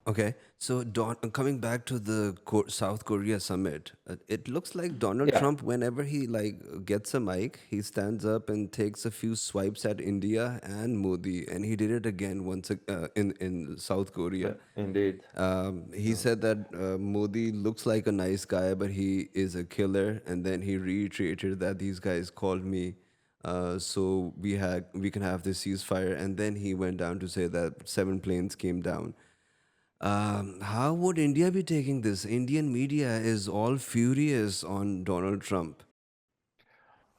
Okay, so coming back to the South Korea summit, it looks like Donald Yeah, Trump, whenever he gets a mic, he stands up and takes a few swipes at India and Modi, and he did it again in South Korea. indeed. He said that Modi looks like a nice guy, but he is a killer, and then he reiterated that these guys called me, so we can have this ceasefire, and then he went down to say that 7 planes came down. How would India be taking this? Indian media is all furious on Donald Trump.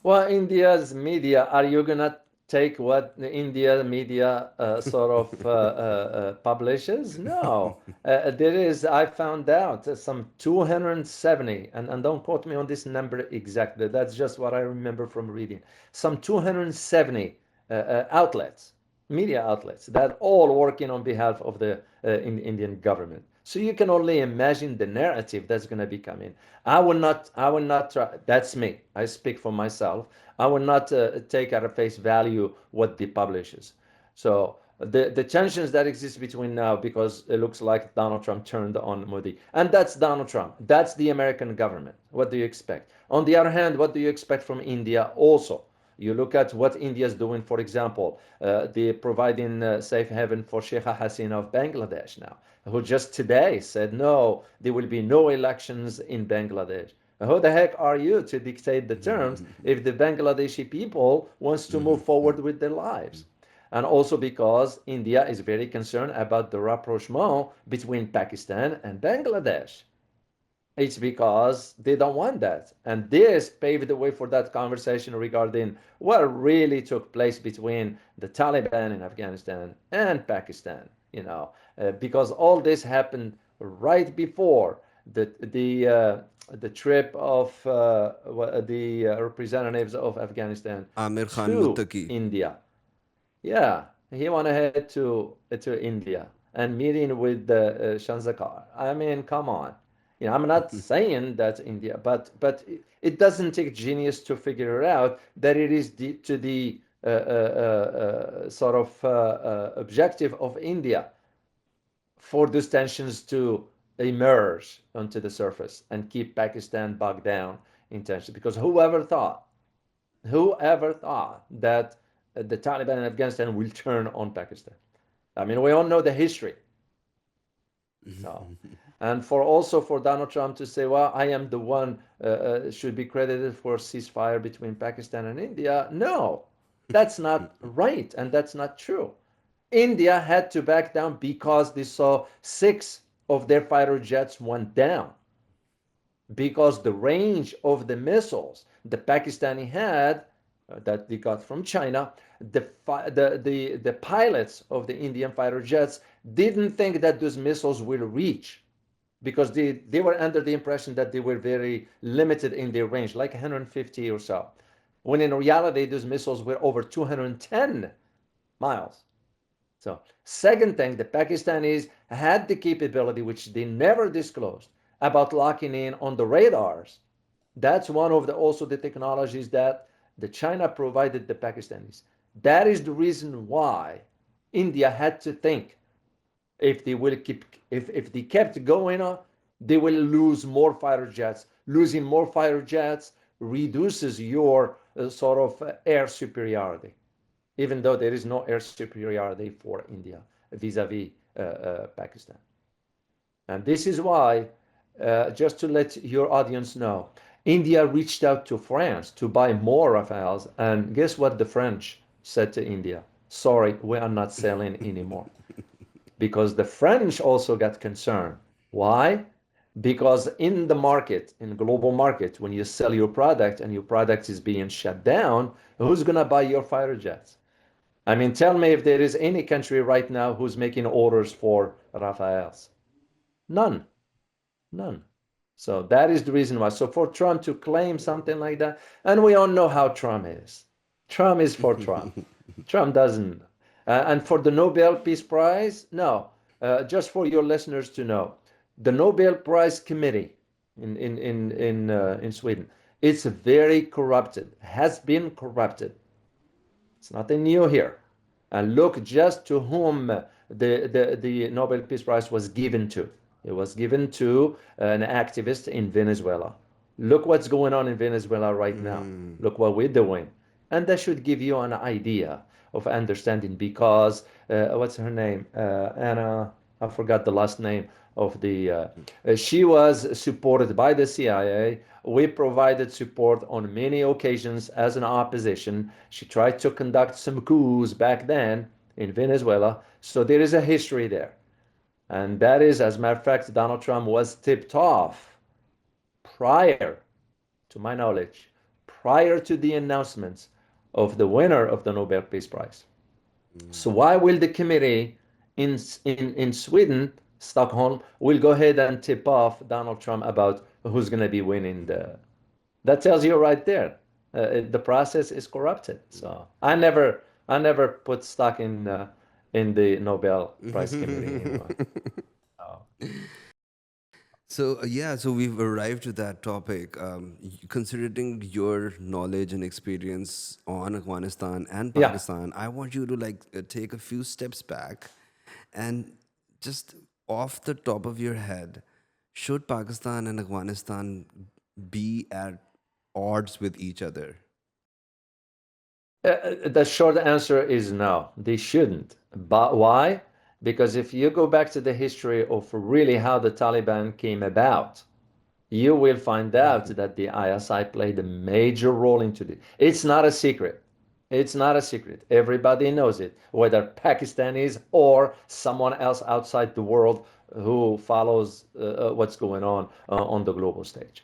Well, India's media, are you gonna take what the India media sort of publishes? No. There is, I found out some 270, and don't quote me on this number exactly, that's just what I remember from reading. Some 270 outlets, media outlets, that all working on behalf of the Indian government. So you can only imagine the narrative that's going to be coming. I will not try. That's me. I speak for myself. I will not take at a face value what the publishes. So the tensions that exist between now, because it looks like Donald Trump turned on Modi, and that's Donald Trump. That's the American government. What do you expect? On the other hand, what do you expect from India also? You look at what India is doing, for example, they're providing safe haven for Sheikh Hasina of Bangladesh now, who just today said, no, there will be no elections in Bangladesh. Who the heck are you to dictate the terms if the Bangladeshi people wants to move forward with their lives? And also because India is very concerned about the rapprochement between Pakistan and Bangladesh. It's because they don't want that. And this paved the way for that conversation regarding what really took place between the Taliban in Afghanistan and Pakistan, because all this happened right before the trip of the representatives of Afghanistan Amir Khan to Muttaki. India. Yeah, he went ahead to India and meeting with the Shanzakar. I mean, come on. I'm not saying that India, but it doesn't take genius to figure out that it is to the sort of objective of India for these tensions to emerge onto the surface and keep Pakistan bogged down in tension. Because whoever thought that the Taliban in Afghanistan will turn on Pakistan? I mean, we all know the history. So, and for also for Donald Trump to say, well, I am the one should be credited for ceasefire between Pakistan and India. No, that's not right, and that's not true. India had to back down because they saw 6 of their fighter jets went down, because the range of the missiles the Pakistani had that they got from China, the pilots of the Indian fighter jets didn't think that those missiles will reach, because they were under the impression that they were very limited in their range, like 150 or so, when in reality those missiles were over 210 miles. So, second thing, the Pakistanis had the capability, which they never disclosed, about locking in on the radars. That's one of the also the technologies that the China provided the Pakistanis. That is the reason why India had to think, if they kept going on, they will lose more fighter jets. Losing more fighter jets reduces your sort of air superiority, even though there is no air superiority for India vis-a-vis Pakistan. And this is why, just to let your audience know, India reached out to France to buy more Rafales, and guess what the French said to India? Sorry, we are not selling anymore. Because the French also got concerned. Why? Because in the market, in the global market, when you sell your product and your product is being shut down, who's going to buy your fighter jets? I mean, tell me if there is any country right now who's making orders for Rafales. None. None. So that is the reason why. So for Trump to claim something like that, and we all know how Trump is. Trump is for Trump. Trump doesn't. And for the Nobel Peace Prize, no. Just for your listeners to know, the Nobel Prize Committee in Sweden, it's very corrupted. Has been corrupted. It's nothing new here. And look just to whom the Nobel Peace Prize was given to. It was given to an activist in Venezuela. Look what's going on in Venezuela right now. Look what we're doing. And that should give you an idea of understanding because, what's her name? Anna, I forgot the last name of she was supported by the CIA. We provided support on many occasions as an opposition. She tried to conduct some coups back then in Venezuela. So there is a history there. And that is, as a matter of fact, Donald Trump was tipped off prior, to my knowledge, prior to the announcements of the winner of the Nobel Peace Prize. So why will the committee in Sweden, Stockholm, will go ahead and tip off Donald Trump about who's going to be winning the? That tells you right there, the process is corrupted. So I never put stock in the Nobel Prize committee. Uh, So yeah, so we've arrived to that topic. Considering your knowledge and experience on Afghanistan and yeah. Pakistan, I want you to take a few steps back, and just off the top of your head, should Pakistan and Afghanistan be at odds with each other? The short answer is no, they shouldn't. But why? Because if you go back to the history of really how the Taliban came about, you will find out that the ISI played a major role into it. It's not a secret. It's not a secret. Everybody knows it, whether Pakistanis or someone else outside the world who follows what's going on the global stage.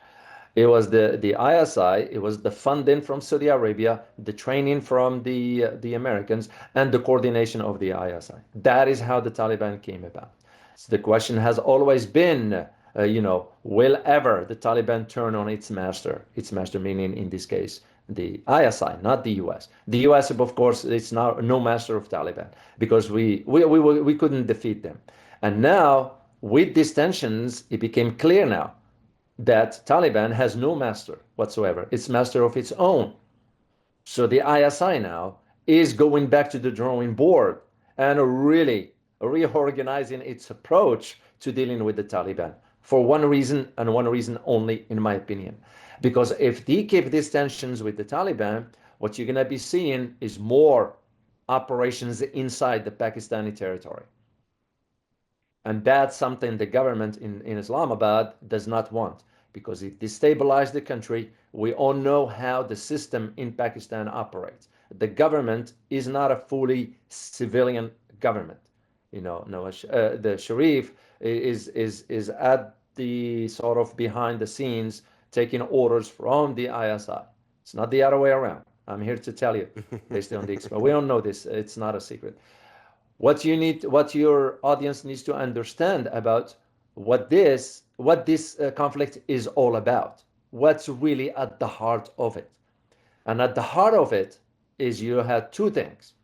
It was the ISI, it was the funding from Saudi Arabia, the training from the Americans, and the coordination of the ISI. That is how the Taliban came about. So the question has always been, will ever the Taliban turn on its master? Its master meaning, in this case, the ISI, not the US. The US, of course, it's now no master of Taliban because we couldn't defeat them. And now, with these tensions, it became clear now that Taliban has no master whatsoever. It's master of its own. So the ISI now is going back to the drawing board and really reorganizing its approach to dealing with the Taliban for one reason and one reason only, in my opinion. Because if they keep these tensions with the Taliban, what you're going to be seeing is more operations inside the Pakistani territory. And that's something the government in Islamabad does not want because it destabilizes the country. We all know how the system in Pakistan operates. The government is not a fully civilian government. No, the Sharif is at the sort of behind the scenes taking orders from the ISI. It's not the other way around. I'm here to tell you, based on the experience. We all know this. It's not a secret. What your audience needs to understand about what this conflict is all about, what's really at the heart of it. And at the heart of it is you have two things.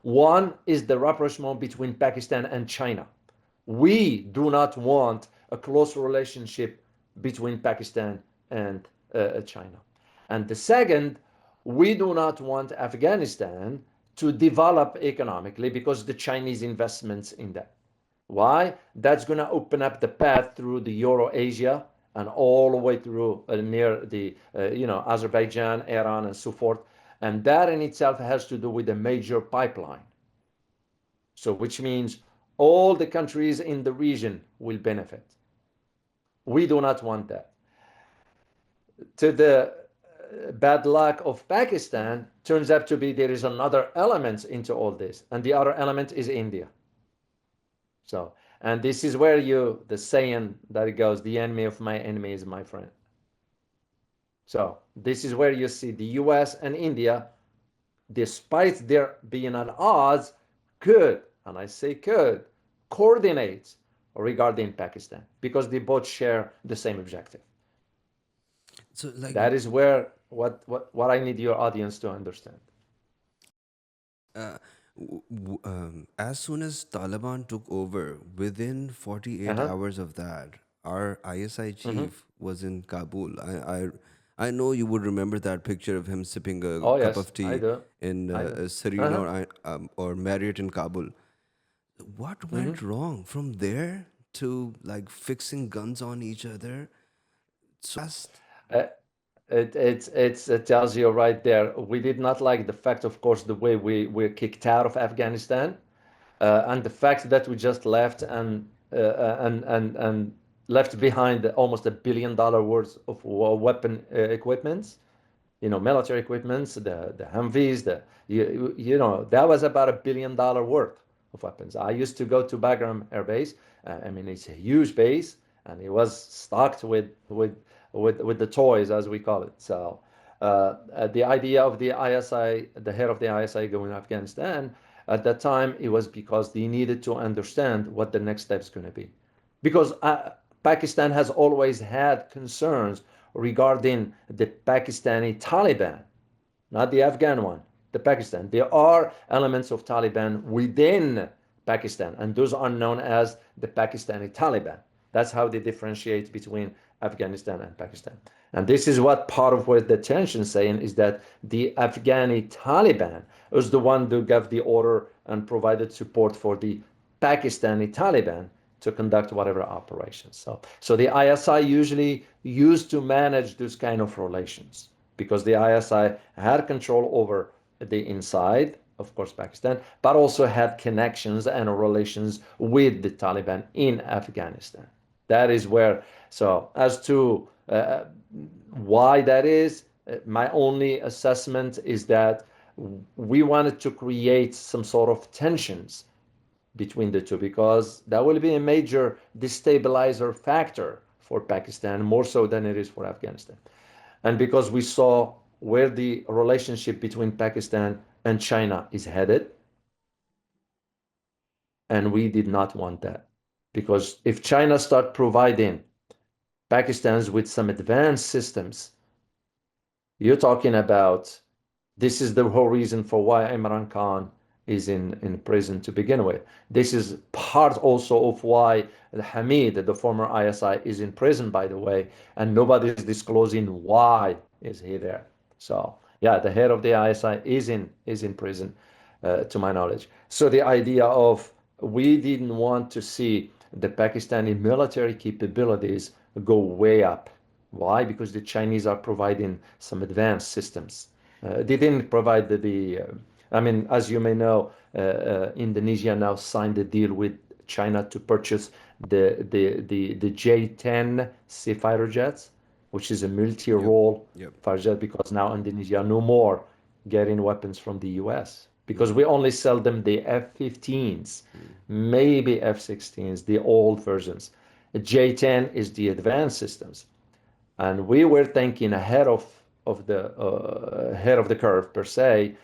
One is the rapprochement between Pakistan and China. We do not want a close relationship between Pakistan and China. And the second, we do not want Afghanistan to develop economically because the Chinese investments in that. Why? That's going to open up the path through the Eurasia and all the way through near the Azerbaijan, Iran, and so forth. And that in itself has to do with a major pipeline. So, which means all the countries in the region will benefit. We do not want that. To the bad luck of Pakistan, turns out to be there is another element into all this, and the other element is India. So, and this is where the saying that it goes, the enemy of my enemy is my friend. So, this is where you see the US and India, despite their being at odds, could, and I say could, coordinate regarding Pakistan because they both share the same objective. So That is where what I need your audience to understand. as soon as Taliban took over, within 48 Uh-huh. hours of that, our ISI Mm-hmm. chief was in Kabul. I know you would remember that picture of him sipping a Oh cup yes, of I tea do. in I do. Serena Uh-huh. or Marriott in Kabul. What went wrong from there to like fixing guns on each other so fast? Uh, it tells you right there. We did not like the fact, of course, the way we were kicked out of Afghanistan, and the fact that we just left and left behind almost $1 billion worth of weapon equipment, military equipments, the Humvees, that was about $1 billion worth of weapons. I used to go to Bagram Air Base. I mean, it's a huge base, and it was stocked with the toys, as we call it. So, the idea of the ISI, the head of the ISI going to Afghanistan, at that time, it was because they needed to understand what the next step is going to be. Because Pakistan has always had concerns regarding the Pakistani Taliban, not the Afghan one, the Pakistan. There are elements of Taliban within Pakistan, and those are known as the Pakistani Taliban. That's how they differentiate between Afghanistan and Pakistan. And this is what part of what the tension saying is that the Afghani Taliban is the one who gave the order and provided support for the Pakistani Taliban to conduct whatever operations. So the ISI usually used to manage those kind of relations because the ISI had control over the inside, of course, Pakistan, but also had connections and relations with the Taliban in Afghanistan. That is where, so as to why that is, my only assessment is that we wanted to create some sort of tensions between the two because that will be a major destabilizer factor for Pakistan, more so than it is for Afghanistan. And because we saw where the relationship between Pakistan and China is headed, and we did not want that. Because if China start providing Pakistan's with some advanced systems, you're talking about this is the whole reason for why Imran Khan is in prison to begin with. This is part also of why Hamid, the former ISI, is in prison, by the way, and nobody is disclosing why is he there. So yeah, the head of the ISI is in prison, to my knowledge. So the idea of we didn't want to see the Pakistani military capabilities go way up. Why? Because the Chinese are providing some advanced systems. They didn't provide I mean, as you may know, Indonesia now signed a deal with China to purchase the J-10 Sea fighter jets, which is a Yep. multi-role Yep. fighter jet because now Indonesia no more getting weapons from the US because Mm, we only sell them the F-15s, mm, maybe F-16s, the old versions. J-10 is the advanced systems. And we were thinking ahead of the curve per se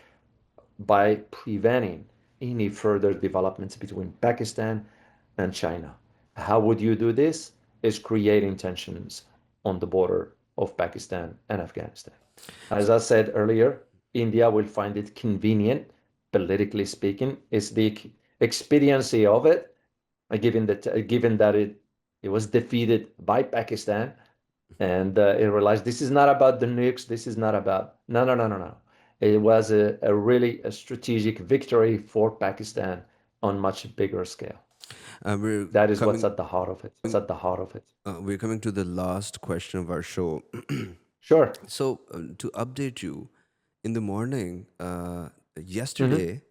by preventing any further developments between Pakistan and China. How would you do this? Is creating tensions on the border of Pakistan and Afghanistan. As I said earlier, India will find it convenient, politically speaking, is the expediency of it, given that it was defeated by Pakistan and it realized this is not about the nukes. This is not about no, no, no, no, no. It was a really a strategic victory for Pakistan on much bigger scale. we're That is what's coming. at the heart of it. We're coming to the last question of our show. Sure. So, to update you, in the morning, Mm-hmm. yesterday,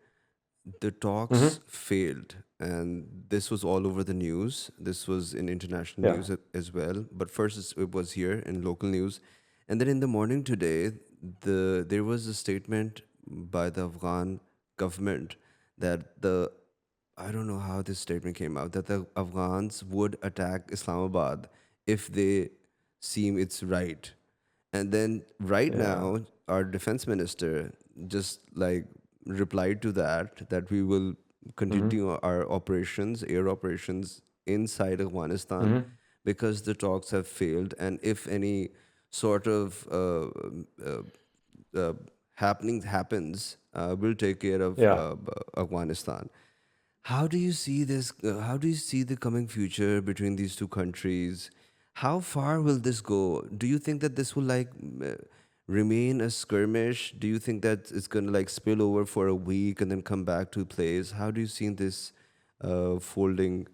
the talks Mm-hmm. failed, and this was all over the news. This was in international Yeah. news as well. But first, it was here in local news, and then in the morning today, there was a statement by the Afghan government that the I don't know how this statement came out that the Afghans would attack Islamabad if they seem it's right. And then right Yeah. now, our defense minister just like replied to that we will Mm-hmm. continue our operations, air operations inside Afghanistan Mm-hmm. because the talks have failed. And if any sort of uh, uh, happening happens, we'll take care of Yeah. Afghanistan. How do you see this? How do you see the coming future between these two countries? How far will this go? Do you think that this will like remain a skirmish? Do you think that it's gonna like spill over for a week and then come back to place? How do you see this folding.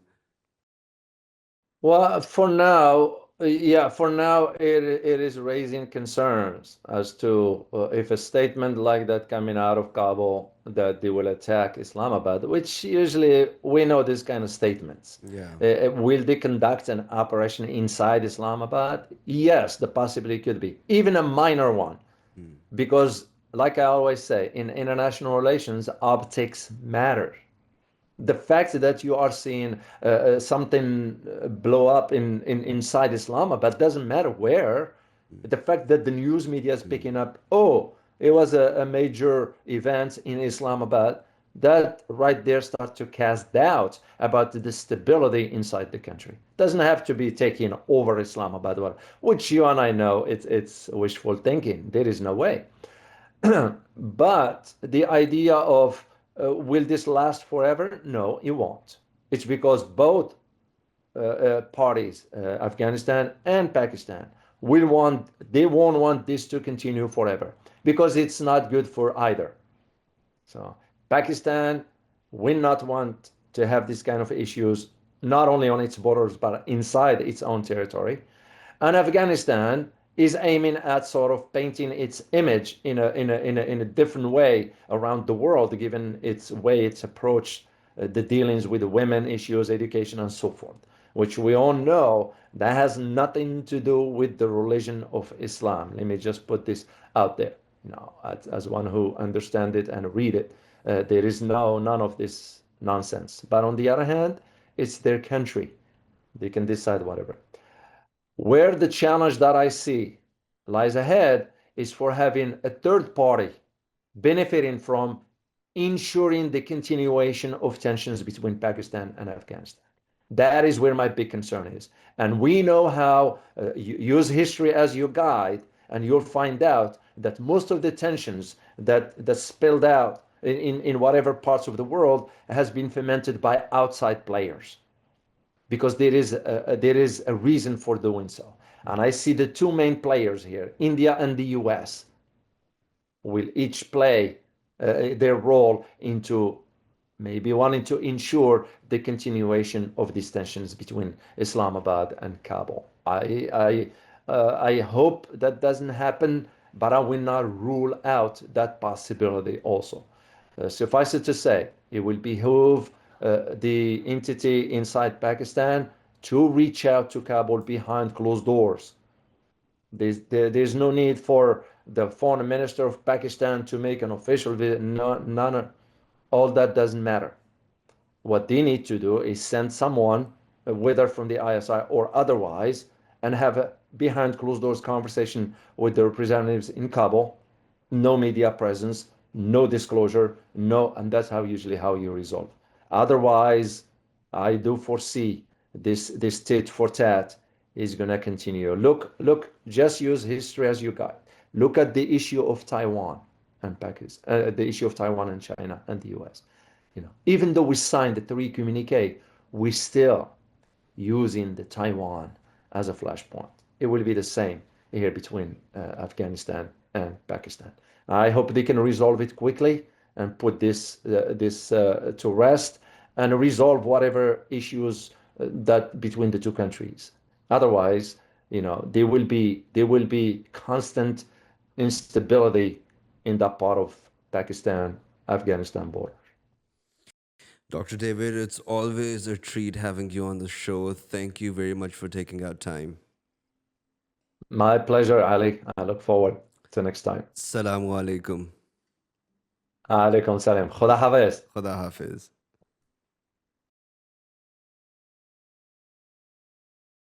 Well, for now, it is raising concerns as to if a statement like that coming out of Kabul that they will attack Islamabad, which usually we know these kind of statements. Yeah. Will they conduct an operation inside Islamabad? Yes, the possibility could be, even a minor one, Mm. because, like I always say, in international relations, optics matter. The fact that you are seeing something blow up inside Islamabad doesn't matter where. The fact that the news media is Mm. picking up, oh, it was a major event in Islamabad, that right there starts to cast doubt about the stability inside the country. Doesn't have to be taking over Islamabad, which you and I know it's wishful thinking. There is no way. But the idea of will this last forever? No, it won't. It's because both parties, Afghanistan and Pakistan, they won't want this to continue forever because it's not good for either. So Pakistan will not want to have this kind of issues not only on its borders but inside its own territory. And Afghanistan is aiming at sort of painting its image in a different way around the world, given its way it's approached the dealings with the women issues, education, and so forth, which we all know that has nothing to do with the religion of Islam. Let me just put this out there, as one who understands it and read it. There is none of this nonsense. But on the other hand, it's their country. They can decide whatever. Where the challenge that I see lies ahead is for having a third party benefiting from ensuring the continuation of tensions between Pakistan and Afghanistan. That is where my big concern is. And we know how, use history as your guide, and you'll find out that most of the tensions that spilled out in whatever parts of the world has been fomented by outside players because there is a reason for doing so. And I see the two main players here, India and the US, will each play their role into maybe wanting to ensure the continuation of these tensions between Islamabad and Kabul. I hope that doesn't happen, but I will not rule out that possibility also. Suffice it to say, it will behoove the entity inside Pakistan to reach out to Kabul behind closed doors. There's no need for the foreign minister of Pakistan to make an official visit. No, none, all that doesn't matter. What they need to do is send someone, whether from the ISI or otherwise, and have a behind closed doors conversation with the representatives in Kabul. No media presence, no disclosure, no, and that's how you resolve. Otherwise, I do foresee this tit for tat is going to continue. Look, just use history as your guide. Look at the issue of Taiwan and Pakistan, the issue of Taiwan and China and the US. Even though we signed the three communique, we still using the Taiwan as a flashpoint. It will be the same here between Afghanistan and Pakistan. I hope they can resolve it quickly and put this to rest and resolve whatever issues that between the two countries. Otherwise, there will be constant instability in that part of Pakistan Afghanistan border. Dr. David, it's always a treat having you on the show. Thank you very much for taking out time. My pleasure, Ali. I look forward to next time. Assalamu alaikum. Alaikum salam. Khuda Hafiz. Khuda Hafiz.